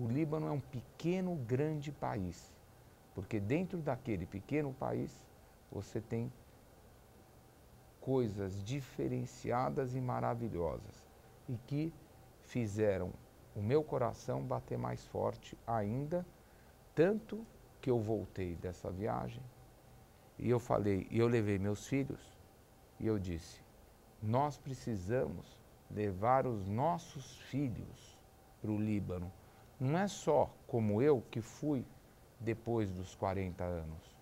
o Líbano é um pequeno, grande país, porque dentro daquele pequeno país você tem coisas diferenciadas e maravilhosas e que fizeram o meu coração bater mais forte ainda, tanto que eu voltei dessa viagem e eu falei, e eu levei meus filhos e eu disse, nós precisamos levar os nossos filhos para o Líbano. Não é só como eu que fui depois dos 40 anos.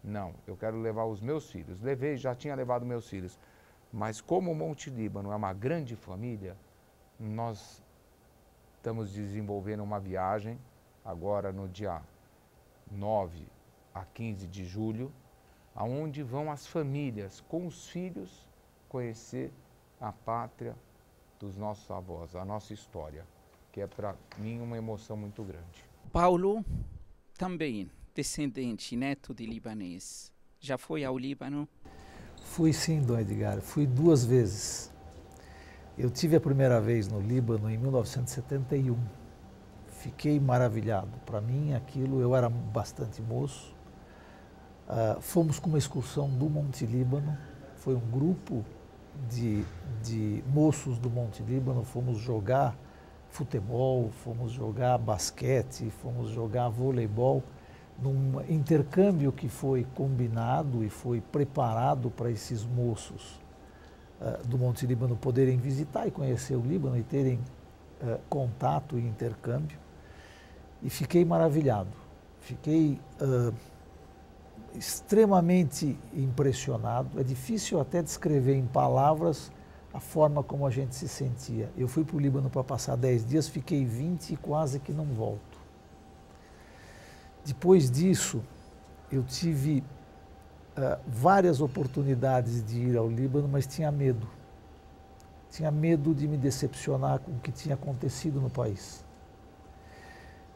Não, eu quero levar os meus filhos. Levei, já tinha levado meus filhos. Mas como o Monte Líbano é uma grande família, nós estamos desenvolvendo uma viagem agora no dia 9 a 15 de julho, aonde vão as famílias com os filhos conhecer a pátria dos nossos avós, a nossa história, que é para mim uma emoção muito grande. Paulo, também descendente, neto de libanês, já foi ao Líbano? Fui sim, Dom Edgar, fui 2 vezes. Eu tive a primeira vez no Líbano em 1971. Fiquei maravilhado. Para mim, aquilo, eu era bastante moço. Fomos com uma excursão do Monte Líbano. Foi um grupo de moços do Monte Líbano. Fomos jogar futebol, fomos jogar basquete, fomos jogar voleibol. Num intercâmbio que foi combinado e foi preparado para esses moços do Monte Líbano poderem visitar e conhecer o Líbano e terem contato e intercâmbio. E fiquei maravilhado, fiquei extremamente impressionado. É difícil até descrever em palavras a forma como a gente se sentia. Eu fui para o Líbano para passar 10 dias, fiquei 20 e quase que não volto. Depois disso, eu tive várias oportunidades de ir ao Líbano, mas tinha medo. Tinha medo de me decepcionar com o que tinha acontecido no país.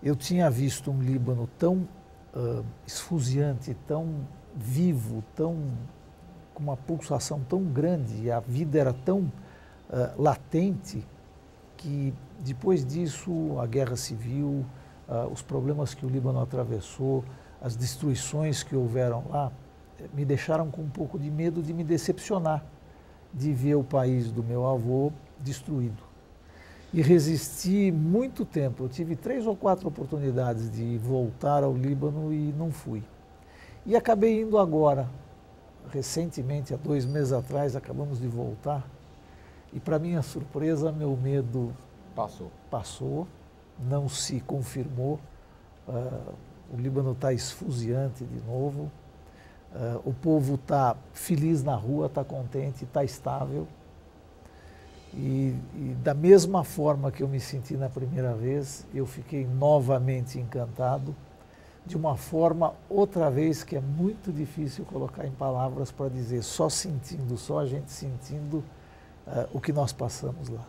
Eu tinha visto um Líbano tão esfuziante, tão vivo, com uma pulsação tão grande, e a vida era tão latente, que depois disso, a guerra civil, os problemas que o Líbano atravessou, as destruições que houveram lá, me deixaram com um pouco de medo de me decepcionar, de ver o país do meu avô destruído. E resisti muito tempo. Eu tive 3 ou 4 oportunidades de voltar ao Líbano e não fui. E acabei indo agora, recentemente, há 2 meses atrás, acabamos de voltar. E para minha surpresa, meu medo passou, não se confirmou. O Líbano está esfuziante de novo. O povo está feliz na rua, está contente, está estável. E da mesma forma que eu me senti na primeira vez, eu fiquei novamente encantado, de uma forma, outra vez, que é muito difícil colocar em palavras para dizer, só sentindo, só a gente sentindo o que nós passamos lá.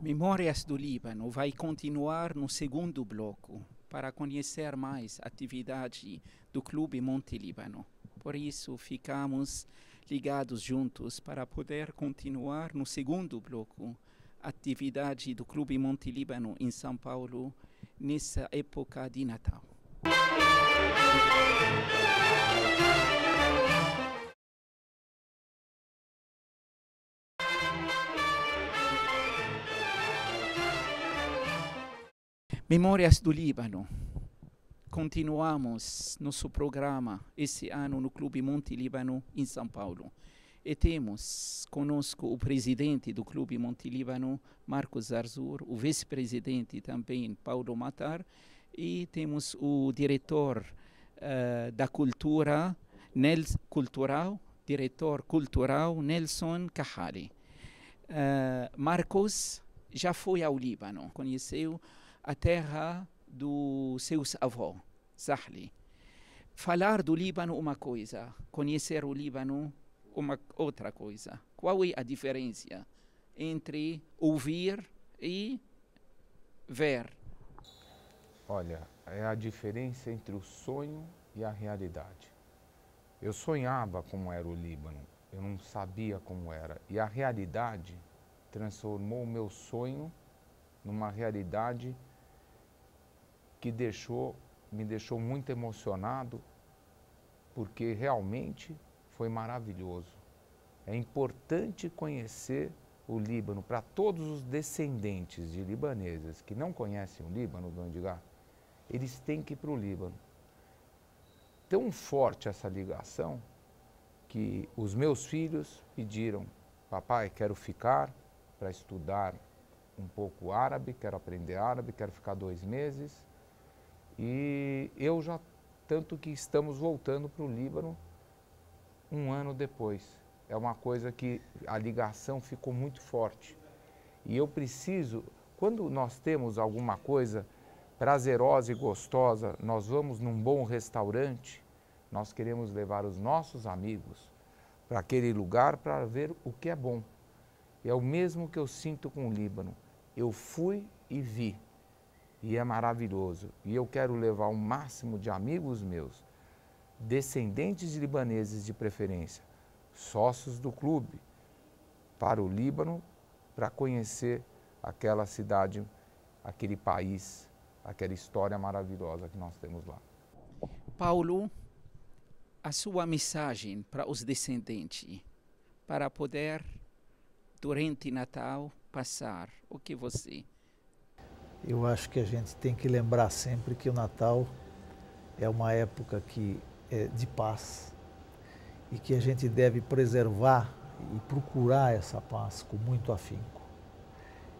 Memórias do Líbano vai continuar no segundo bloco para conhecer mais a atividade do Clube Monte Líbano. Por isso, ficamos ligados juntos para poder continuar no segundo bloco a atividade do Clube Monte Líbano em São Paulo nessa época de Natal. Memórias do Líbano. Continuamos nosso programa esse ano no Clube Monte Líbano em São Paulo. E temos conosco o presidente do Clube Monte Líbano, Marcos Zarzur, o vice-presidente também, Paulo Matar, e temos o diretor da cultura, diretor cultural, Nelson Kahali. Marcos já foi ao Líbano, conheceu a terra dos seus avós, Zahli. Falar do Líbano uma coisa, conhecer o Líbano uma outra coisa. Qual é a diferença entre ouvir e ver? Olha, é a diferença entre o sonho e a realidade. Eu sonhava como era o Líbano, eu não sabia como era. E a realidade transformou o meu sonho numa realidade que me deixou muito emocionado, porque realmente foi maravilhoso. É importante conhecer o Líbano para todos os descendentes de libaneses que não conhecem o Líbano, Dom Edgar, eles têm que ir para o Líbano. Tão forte essa ligação que os meus filhos pediram: papai, quero ficar para estudar um pouco árabe, quero aprender árabe, quero ficar 2 meses. E eu já, tanto que estamos voltando para o Líbano 1 ano depois. É uma coisa que a ligação ficou muito forte. E eu preciso, quando nós temos alguma coisa prazerosa e gostosa, nós vamos num bom restaurante, nós queremos levar os nossos amigos para aquele lugar para ver o que é bom. É o mesmo que eu sinto com o Líbano. Eu fui e vi, e é maravilhoso. E eu quero levar o máximo de amigos meus, descendentes de libaneses de preferência, sócios do clube, para o Líbano, para conhecer aquela cidade, aquele país, aquela história maravilhosa que nós temos lá. Paulo, a sua mensagem para os descendentes, para poder, durante Natal, passar, o que você... Eu acho que a gente tem que lembrar sempre que o Natal é uma época que é de paz e que a gente deve preservar e procurar essa paz com muito afinco.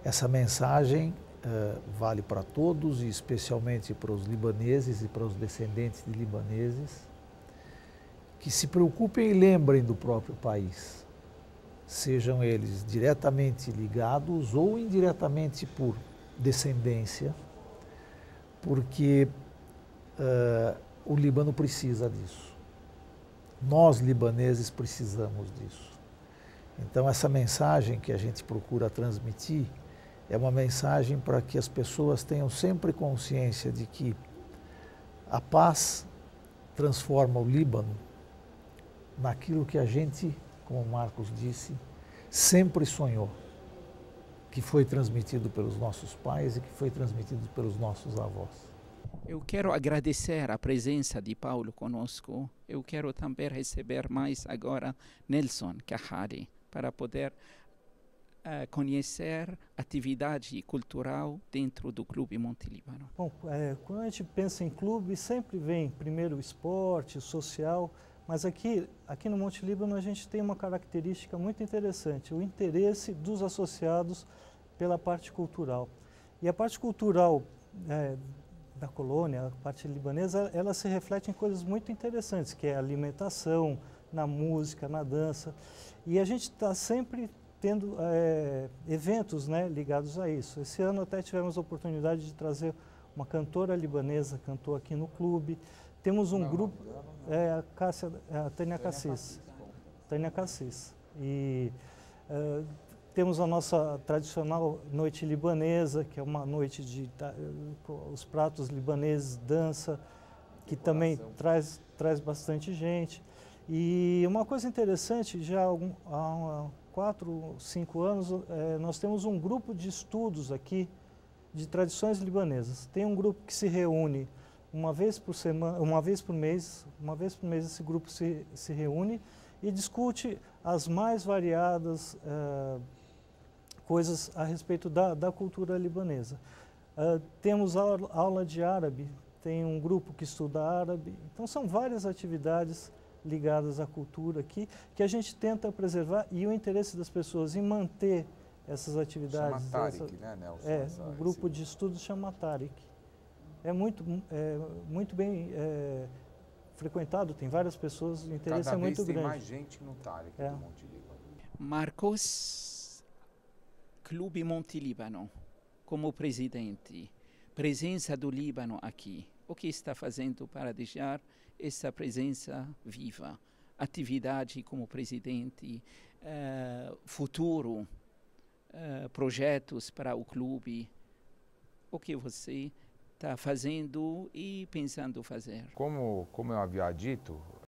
Essa mensagem vale para todos, e especialmente para os libaneses e para os descendentes de libaneses, que se preocupem e lembrem do próprio país, sejam eles diretamente ligados ou indiretamente por descendência, porque o Líbano precisa disso. Nós, libaneses, precisamos disso. Então, essa mensagem que a gente procura transmitir é uma mensagem para que as pessoas tenham sempre consciência de que a paz transforma o Líbano naquilo que a gente, como o Marcos disse, sempre sonhou, que foi transmitido pelos nossos pais e que foi transmitido pelos nossos avós. Eu quero agradecer a presença de Paulo conosco. Eu quero também receber mais agora Nelson Kahari, para poder conhecer atividade cultural dentro do Clube Monte Líbano. Bom, quando a gente pensa em clube, sempre vem primeiro o esporte, o social, mas aqui no Monte Líbano a gente tem uma característica muito interessante, o interesse dos associados pela parte cultural. E a parte cultural da colônia, a parte libanesa, ela se reflete em coisas muito interessantes, que é a alimentação, na música, na dança. E a gente está sempre tendo eventos, né, ligados a isso. Esse ano até tivemos a oportunidade de trazer uma cantora libanesa, cantou aqui no clube. Temos um grupo, a Tânia Cassis. Tânia Cassis. E temos a nossa tradicional noite libanesa, que é uma noite de os pratos libaneses, dança, que também traz bastante gente. E uma coisa interessante, já há 4, 5 anos, nós temos um grupo de estudos aqui de tradições libanesas. Tem um grupo que se reúne uma vez por mês esse grupo se reúne e discute as mais variadas coisas a respeito da cultura libanesa. Temos aula de árabe, tem um grupo que estuda árabe, então são várias atividades ligadas à cultura aqui, que a gente tenta preservar, e o interesse das pessoas em manter essas atividades. Chama Tariq, né, Nelson? O grupo de estudos chama Tariq. É muito bem frequentado, tem várias pessoas, o interesse é muito grande. Cada vez tem mais gente no Tariq do Monte Líbano. Marcos, Clube Monte Líbano, como presidente, presença do Líbano aqui, o que está fazendo para deixar essa presença viva? Atividade como presidente, futuro, projetos para o clube, o que você está fazendo e pensando fazer? Como eu havia dito,